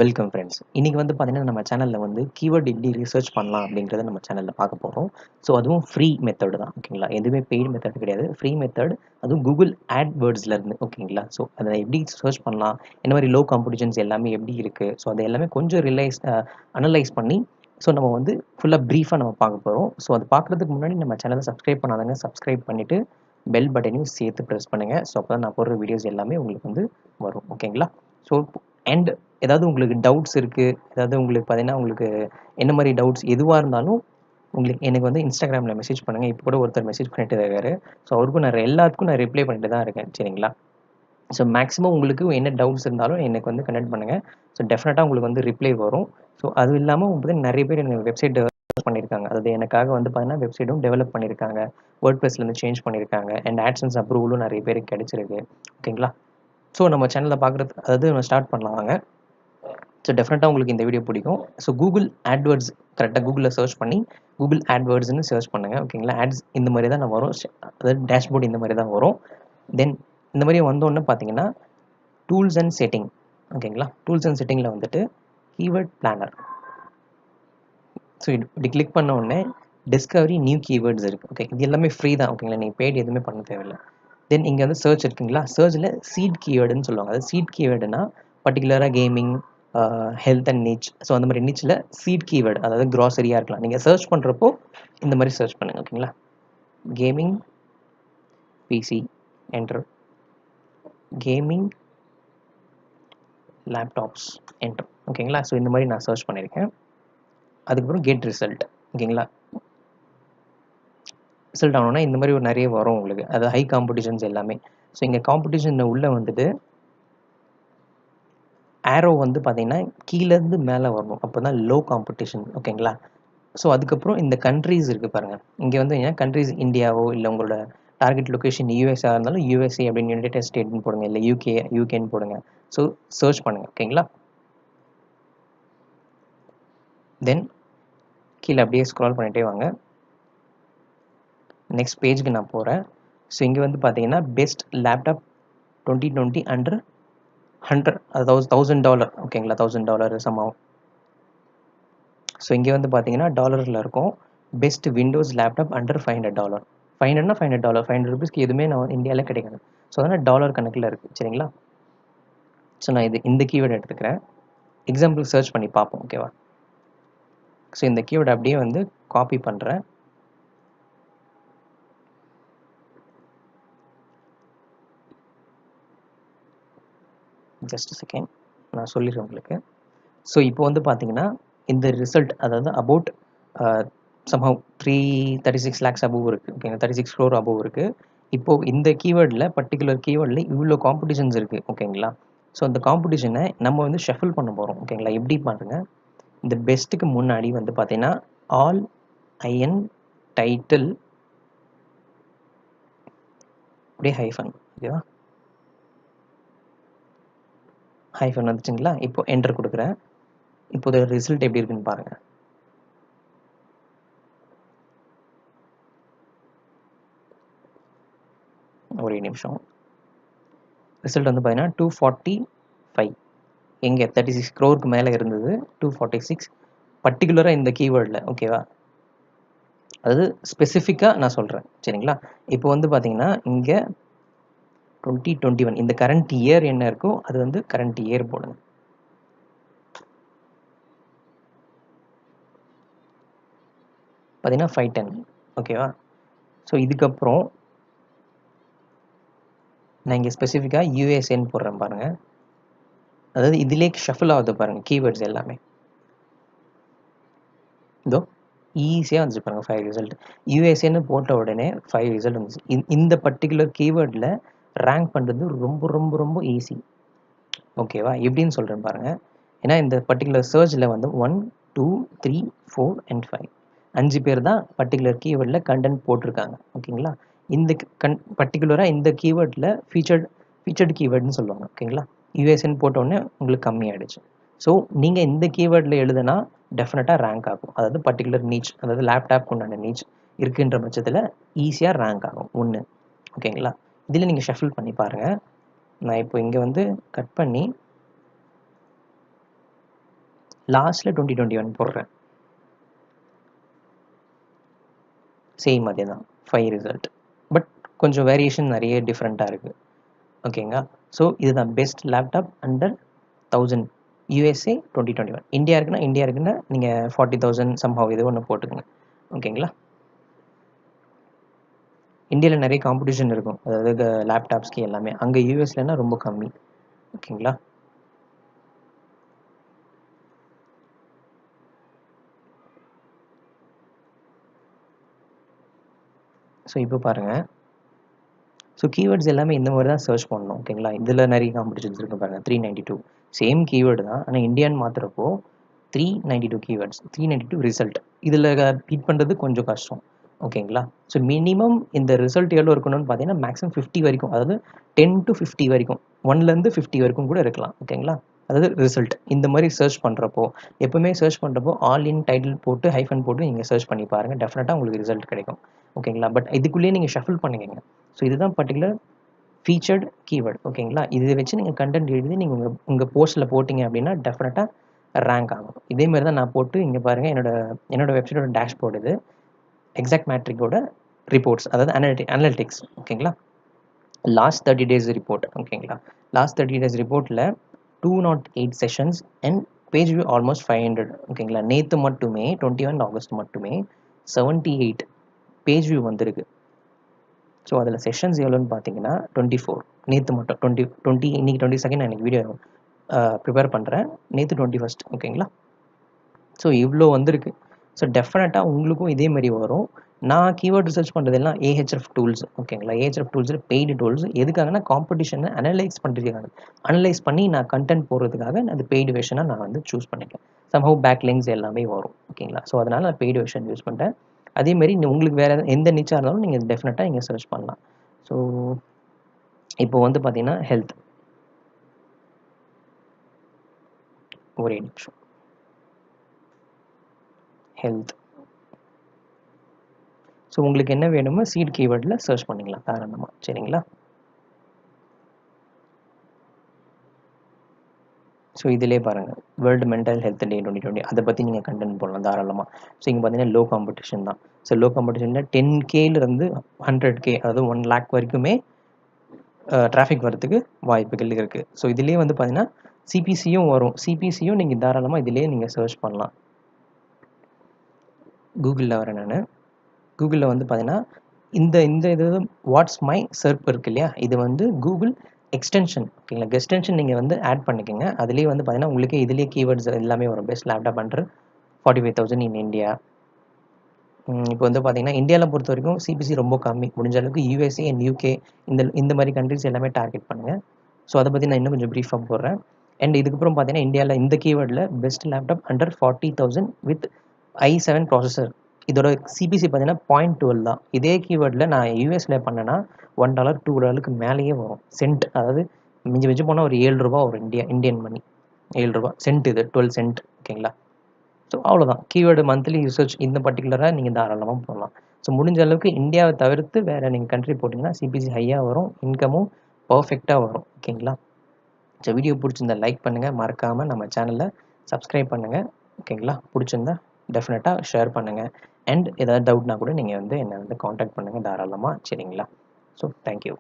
Welcome friends. இன்னைக்கு வந்து பார்த்தீங்கன்னா, நம்ம சேனல்ல வந்து கீவேர்ட் எப்படி ரிசர்ச் பண்ணலாம் அப்படிங்கிறத நம்ம சேனல்ல பார்க்க போறோம். ஸோ அதுவும் ஃப்ரீ மெத்தட் தான். ஓகேங்களா? எதுவுமே பெய்டு மெத்தட் கிடையாது. Free method. அதுவும் கூகுள் ஆட்வேர்ட்ஸ்ல இருந்து. ஓகேங்களா? ஸோ அதை எப்படி சர்ச் பண்ணலாம்? என்ன மாதிரி லோ காம்படிஷன்ஸ் எல்லாமே எப்படி இருக்கு? ஸோ அது எல்லாமே கொஞ்சம் அனலைஸ் பண்ணி ஸோ நம்ம வந்து ஃபுல்லாக ப்ரீஃபாக நம்ம பார்க்க போகிறோம். ஸோ அது பார்க்குறதுக்கு முன்னாடி நம்ம சேனலை சப்ஸ்கிரைப் பண்ணாதவங்க சப்ஸ்கிரைப் பண்ணிவிட்டு பெல் பட்டனையும் சேர்த்து ப்ரெஸ் பண்ணுங்கள். ஸோ அப்போ தான் நான் போடுற வீடியோஸ் எல்லாமே உங்களுக்கு வந்து வரும். ஓகேங்களா? ஸோ அண்ட் ஏதாவது உங்களுக்கு டவுட்ஸ் இருக்குது, ஏதாவது உங்களுக்கு பார்த்தீங்கன்னா உங்களுக்கு என்ன மாதிரி டவுட்ஸ் எதுவாக இருந்தாலும் உங்களுக்கு எனக்கு வந்து இன்ஸ்டாகிராமில் மெசேஜ் பண்ணுங்கள். இப்போ கூட ஒருத்தர் மெசேஜ் பண்ணிட்டு இருக்காரு. ஸோ அவருக்கும் எல்லாத்துக்கும் நான் ரிப்ளை பண்ணிட்டு தான் இருக்கேன். சரிங்களா? ஸோ மேக்ஸிமம் உங்களுக்கு என்ன டவுட்ஸ் இருந்தாலும் எனக்கு வந்து கனெக்ட் பண்ணுங்கள். ஸோ டெஃபினட்டாக உங்களுக்கு வந்து ரிப்ளை வரும். ஸோ அது இல்லாமல் பார்த்தீங்கன்னா நிறைய பேர் எனக்கு வெப்சைட் பண்ணியிருக்காங்க. அதாவது எனக்காக வந்து பார்த்தீங்கன்னா வெப்சைட்டும் டெவலப் பண்ணியிருக்காங்க. வேர்ட்பிரஸ்லேருந்து சேஞ்ச் பண்ணியிருக்காங்க. அண்ட் ஆட்சன்ஸ் அப்ரூவலும் நிறைய பேருக்கு கிடைச்சிருக்கு. ஓகேங்களா? ஸோ நம்ம சேனலில் பார்க்குறது அதாவது நம்ம ஸ்டார்ட் பண்ணலாம் வாங்க. ஸோ டெஃபினட்டாக உங்களுக்கு இந்த வீடியோ பிடிக்கும். ஸோ கூகுள் ஆட்வேர்ட்ஸ் கரெக்டாக கூகுளில் சர்ச் பண்ணி கூகுள் ஆட்வேர்ட்ஸ்னு சர்ச் பண்ணுங்கள். ஓகேங்களா? ஆட்ஸ் இந்த மாதிரி தான் நான் வரும். அதாவது டேஷ்போர்ட் இந்த மாதிரி தான் வரும். தென் இந்த மாதிரி வந்தோடனே பார்த்தீங்கன்னா டூல்ஸ் அண்ட் செட்டிங். ஓகேங்களா? டூல்ஸ் அண்ட் செட்டிங்கில் வந்துட்டு கீவேர்ட் பிளானர். ஸோ இப்படி கிளிக் பண்ண உடனே டிஸ்கவரி நியூ கீவேர்ட்ஸ் இருக்குது. ஓகே, இது எல்லாமே ஃப்ரீ தான். ஓகேங்களா? நீங்கள் பெய்டு எதுவுமே பண்ண தேவையில்லை. தென் இங்கே வந்து சர்ச் இருக்குங்களா? சர்ச்சில் சீட் கீவேர்டுன்னு சொல்லுவாங்க. அதாவது சீட் கீவேர்டுனா பர்டிகுலராக கேமிங், ஹெல்த் அண்ட் நிச். ஸோ அந்த மாதிரி நிச்சில் சீட் கீவேர்டு அதாவது க்ராசரியாக இருக்கலாம். நீங்கள் சர்ச் பண்ணுறப்போ இந்த மாதிரி சர்ச் பண்ணுங்கள். ஓகேங்களா? Gaming PC enter, gaming laptops enter. ஓகேங்களா? ஸோ இந்த மாதிரி நான் சர்ச் பண்ணியிருக்கேன். அதுக்கப்புறம் கெட் ரிசல்ட். ஓகேங்களா? ரிசல்ட் ஆனோன்னா இந்த மாதிரி ஒரு நிறைய வரும் உங்களுக்கு. அது ஹை காம்படிஷன்ஸ் எல்லாமே. ஸோ இங்கே காம்படிஷன் உள்ளே வந்துட்டு ஆரோ வந்து பார்த்தீங்கன்னா கீழேருந்து மேலே வரணும். அப்போ தான் லோ காம்படிஷன். ஓகேங்களா? ஸோ அதுக்கப்புறம் இந்த கண்ட்ரீஸ் இருக்குது பாருங்கள். இங்கே வந்து ஏன்னா கண்ட்ரீஸ் இந்தியாவோ இல்லை உங்களோட டார்கெட் லொக்கேஷன் யூஎஸ்ஆ இருந்தாலும் யூஎஸ்ஏ அப்படின்னு யுனைடெட் ஸ்டேட்னு போடுங்க, இல்லை யூகேன்னு போடுங்க. ஸோ சர்ச் பண்ணுங்கள். ஓகேங்களா? தென் கீழே அப்படியே ஸ்க்ரால் பண்ணிகிட்டே வாங்க. நெக்ஸ்ட் பேஜுக்கு நான் போகிறேன். ஸோ இங்கே வந்து பார்த்தீங்கன்னா பெஸ்ட் லேப்டாப் 2020 அண்டர் 100, அதாவது $1000. ஓகேங்களா? $1000 சமம். ஸோ இங்கே வந்து பார்த்தீங்கன்னா டாலரில் இருக்கும். Best Windows laptop under $500. 500னா $500. $500 எதுவுமே நான் இந்தியாவில் கிடைக்காது. ஸோ அதனால் டாலர் கணக்கில் இருக்குது. சரிங்களா? ஸோ நான் இந்த கீவேர்டு எடுத்துக்கிறேன். எக்ஸாம்பிள் சர்ச் பண்ணி பார்ப்போம். ஓகேவா? ஸோ இந்த கீவேர்டு அப்படியே வந்து காப்பி பண்ணுறேன். ஜஸ்ட் செகண்ட், நான் சொல்லிடுறேன் உங்களுக்கு. ஸோ இப்போ வந்து பார்த்தீங்கன்னா இந்த ரிசல்ட் அதாவது அபவுட் somehow 336 lakhs above இருக்குது. ஓகேங்க, 36 crore above இருக்குது. இப்போது இந்த கீவேர்டில் பர்டிகுலர் கீவேர்டில் இவ்வளோ காம்படிஷன்ஸ் இருக்குது. ஓகேங்களா? ஸோ அந்த காம்படிஷனை நம்ம வந்து ஷஃபில் பண்ண போகிறோம். ஓகேங்களா? எப்படி பாருங்க, இந்த பெஸ்ட்டுக்கு முன்னாடி வந்து பார்த்தீங்கன்னா ஆல் ஐஎன் டைட்டில் அப்படியே ஹைஃபன். ஓகேவா? ஹைஃபன் வந்துச்சுங்களா? இப்போ என்டர் கொடுக்குறேன். இப்போது ரிசல்ட் எப்படி இருக்குன்னு பாருங்கள். ஒரே நிமிஷம். ரிசல்ட் வந்து பார்த்தீங்கன்னா 245. எங்கே 36 crore மேலே இருந்தது 246 பர்டிகுலராக இந்த கீவேர்டில். ஓகேவா? அதாவது ஸ்பெசிஃபிக்காக நான் சொல்கிறேன். சரிங்களா? இப்போ வந்து பார்த்தீங்கன்னா இங்கே 2021 இந்த கரண்ட் இயர் என்ன இருக்கோ அது வந்து கரண்ட் இயர் போடுங்க. பார்த்தீங்கன்னா 510. ஓகேவா? ஸோ இதுக்கப்புறம் நான் இங்கே ஸ்பெசிஃபிக்காக யூஎஸ்ஏன்னு போடுறேன் பாருங்கள். அதாவது இதிலே ஷஃபில் ஆகுது பாருங்கள் கீவேர்ட்ஸ் எல்லாமே. இதோ ஈஸியாக வந்துச்சு பாருங்கள் 5 ரிசல்ட். யூஎஸ்ஏன்னு போட்ட உடனே 5 ரிசல்ட் வந்துச்சு. இந்த பர்டிகுலர் கீவேர்டில் ரேங்க் பண்ணுறது ரொம்ப ரொம்ப ரொம்ப ஈஸி. ஓகேவா? எப்படின்னு சொல்கிறேன் பாருங்கள். ஏன்னா இந்த பர்டிகுலர் சர்ச்சில் வந்து 1, 2, 3, 4 and 5 5 பேர் தான் பர்டிகுலர் கீவேர்டில் கண்டென்ட் போட்டிருக்காங்க. ஓகேங்களா? இந்த பர்டிகுலராக இந்த கீவேர்டில் ஃபீச்சர்டு கீவேர்டுன்னு சொல்லுவாங்க. ஓகேங்களா? யூஎஸ்ஏன்னு போட்டோடனே உங்களுக்கு கம்மியாகிடுச்சு. ஸோ நீங்கள் இந்த கீவேர்டில் எழுதுனா டெஃபினட்டாக ரேங்க் ஆகும். அதாவது பர்டிகுலர் நீச், அதாவது லேப்டாப்க்கு உண்டான நீச் இருக்குன்ற பட்சத்தில் ஈஸியாக ரேங்க் ஆகும். ஒன்று. ஓகேங்களா? இதில் நீங்கள் ஷஃபில் பண்ணி பாருங்கள். நான் இப்போ இங்கே வந்து கட் பண்ணி லாஸ்ட்டில் 2021 போடுறேன். சேம் அதே தான் 5 ரிசல்ட். பட் கொஞ்சம் வேரியேஷன் நிறைய டிஃப்ரெண்ட்டாக இருக்குது. ஓகேங்களா? ஸோ இதுதான் best laptop under 1000 USA 2021. India இருக்குன்னா நீங்கள் 40,000 சம்ஹவ் இது ஒன்று போட்டுக்கோங்க. ஓகேங்களா? இந்தியாவில் நிறைய காம்படிஷன் இருக்கும், அதாவது லேப்டாப்ஸ்க்கு எல்லாமே. அங்கே யூஎஸ்லன்னா ரொம்ப கம்மி. ஓகேங்களா? ஸோ இப்போ பாருங்கள். ஸோ கீவேர்ட்ஸ் எல்லாமே இந்த மாதிரி தான் சர்ச் பண்ணணும். ஓகேங்களா? இதில் நிறைய காம்படிஷன்ஸ் இருக்குது பாருங்கள். 392 சேம் கீவேர்டு தான், ஆனால் இந்தியான்னு மாற்றுறப்போ 392 கீவேர்ட்ஸ், 392 ரிசல்ட். இதில் பீட் பண்ணுறது கொஞ்சம் கஷ்டம். ஓகேங்களா? ஸோ மினிமம் இந்த ரிசல்ட் எவ்வளோ இருக்கணும்னு பார்த்தீங்கன்னா மேக்ஸிமம் 50 வரைக்கும், அதாவது 10 to 50 வரைக்கும், 1லேருந்து 50 வரைக்கும் கூட இருக்கலாம். ஓகேங்களா? அதாவது ரிசல்ட் இந்த மாதிரி சர்ச் பண்ணுறப்போ, எப்பவுமே சர்ச் பண்ணுறப்போ ஆல் இன் டைட்டில் போட்டு ஹைஃபன் போட்டு நீங்கள் சர்ச் பண்ணி பாருங்கள், டெஃபினட்டாக உங்களுக்கு ரிசல்ட் கிடைக்கும். ஓகேங்களா? பட் இதுக்குள்ளேயே நீங்கள் ஷஃபிள் பண்ணிக்கங்க. ஸோ இதுதான் பர்டிகுலர் ஃபீச்சர்டு கீவேர்டு. ஓகேங்களா? இதை வச்சு நீங்கள் கண்டென்ட் எழுதி நீங்கள் உங்கள் போஸ்ட்டில் போட்டிங்க அப்படின்னா டெஃபினட்டாக ரேங்க் ஆகும். இதே மாதிரி தான் நான் போட்டு இங்கே பாருங்கள், என்னோட வெப்சைட்டோட டேஷ்போர்டு இது, எக்ஸாக்ட் மேட்ரிக்கோட ரிப்போர்ட்ஸ், அதாவது அனலிட்டிக்ஸ். ஓகேங்களா? Last 30 days report. ஓகேங்களா? லாஸ்ட் 30 days ரிப்போர்ட்டில் 208 sessions and page view almost 500. ஓகேங்களா? நேற்று மட்டுமே 21 ஆகஸ்ட் மட்டுமே 78 பேஜ் வியூ வந்திருக்கு. ஸோ அதில் செஷன்ஸ் எவ்வளோன்னு பார்த்தீங்கன்னா 24. நேற்று மட்டும் 20 இன்றைக்கி 22 நான் இன்றைக்கி வீடியோ ப்ரிப்பேர் பண்ணுறேன். நேற்று 21. ஓகேங்களா? ஸோ இவ்வளோ வந்திருக்கு. ஸோ டெஃபினட்டாக உங்களுக்கும் இதே மாதிரி வரும். நான் கீவேர்ட் ரிசர்ச் பண்ணுறதெல்லாம் AHRF டூல்ஸ். ஓகேங்களா? AHRF டூல்ஸில் பெய்டு டூல்ஸ். எதுக்காகனா காம்படிஷனை அனலைஸ் பண்ணுறதுக்காக, அனலைஸ் பண்ணி நான் கண்டென்ட் போடுறதுக்காக அது பெய்டு வெர்ஷனாக நான் வந்து சூஸ் பண்ணிட்டேன். சம்ஹவ் பேக் லிங்க்ஸ் எல்லாமே வரும். ஓகேங்களா? ஸோ அதனால் நான் பெய்டு வெர்ஷன் யூஸ் பண்ணிட்டேன். அதேமாரி உங்களுக்கு வேறு எந்த நிச்சாக இருந்தாலும் நீங்கள் டெஃபினட்டாக நீங்கள் சர்ச் பண்ணலாம். ஸோ இப்போ வந்து பார்த்தீங்கன்னா ஹெல்த், ஒரே நிமிஷம், ஹெல்த். ஸோ உங்களுக்கு என்ன வேணுமோ சீட் கீவேர்டில் சர்ச் பண்ணிக்கலாம் தாராளமாக. சரிங்களா? ஸோ இதிலே பாருங்கள், வேர்ல்டு மென்டல் ஹெல்த் டே 2020, அதை பற்றி நீங்கள் கண்டென்ட் போடலாம் தாராளமாக. ஸோ இங்கே பார்த்தீங்கன்னா லோ காம்படிஷன் தான். ஸோ லோ காம்படிஷனில் 10Kலேருந்து 100K, அதாவது 1 lakh வரைக்குமே டிராஃபிக் வரதுக்கு வாய்ப்புகள் இருக்குது. ஸோ இதிலே வந்து பார்த்தீங்கன்னா சிபிசியும் வரும். சிபிசியும் நீங்கள் தாராளமாக இதிலே நீங்கள் சர்ச் பண்ணலாம். கூகுளில் வரேன் நான். கூகுளில் வந்து பார்த்தீங்கன்னா இந்த இது வாட்ஸ் மை சர்ப் இருக்கு இல்லையா, இது வந்து கூகுள் எக்ஸ்டென்ஷன். ஓகேங்களா? எக்ஸ்டென்ஷன் நீங்கள் வந்து ஆட் பண்ணிக்கோங்க. அதுலேயே வந்து பார்த்தீங்கன்னா உங்களுக்கு இதிலே கீவேர்ட்ஸ் எல்லாமே வரும். Best laptop under 45,000 in India. இப்போ வந்து பார்த்தீங்கன்னா இந்தியாவில் பொறுத்த வரைக்கும் சிபிசி ரொம்ப கம்மி. முடிஞ்ச அளவுக்கு USA அண்ட் UK இந்த மாதிரி கண்ட்ரிஸ் எல்லாமே டார்கெட் பண்ணுங்கள். ஸோ அதை பற்றி நான் இன்னும் கொஞ்சம் ப்ரீஃபாக போடுறேன். அண்ட் இதுக்கப்புறம் பார்த்தீங்கன்னா இந்தியாவில் இந்த கீவேர்டில் best laptop under 40,000 with i7 processor. இதோட சிபிசி பார்த்தீங்கன்னா 0.12 தான். இதே கீவேர்டில் நான் யூஎஸில் பண்ணேன்னா $1 $2 மேலேயே வரும். சென்ட், அதாவது மிஞ்சி போனால் ஒரு $7 வரும். இந்தியன் மணி $7 சென்ட், இது 12 சென்ட். ஓகேங்களா? ஸோ அவ்வளோதான். கீவேர்டு மந்த்லி ரிசர்ச் இந்த பர்டிகுலராக நீங்கள் தாராளமாக போடலாம். ஸோ முடிஞ்ச அளவுக்கு இந்தியாவை தவிர்த்து வேறு நீங்கள் கண்ட்ரி போட்டிங்கன்னா சிபிசி ஹையாக வரும், இன்கமும் பர்ஃபெக்டாக வரும். ஓகேங்களா? ஸோ வீடியோ பிடிச்சிருந்தா லைக் பண்ணுங்கள், மறக்காமல் நம்ம சேனலை சப்ஸ்கிரைப் பண்ணுங்கள். ஓகேங்களா? பிடிச்சிருந்தா டெஃபினட்டாக ஷேர் பண்ணுங்கள். அண்ட் ஏதாவது டவுட்னா கூட நீங்கள் வந்து என்னை வந்து காண்டாக்ட் பண்ணுங்கள் தாராளமாக. சரிங்களா? So thank you.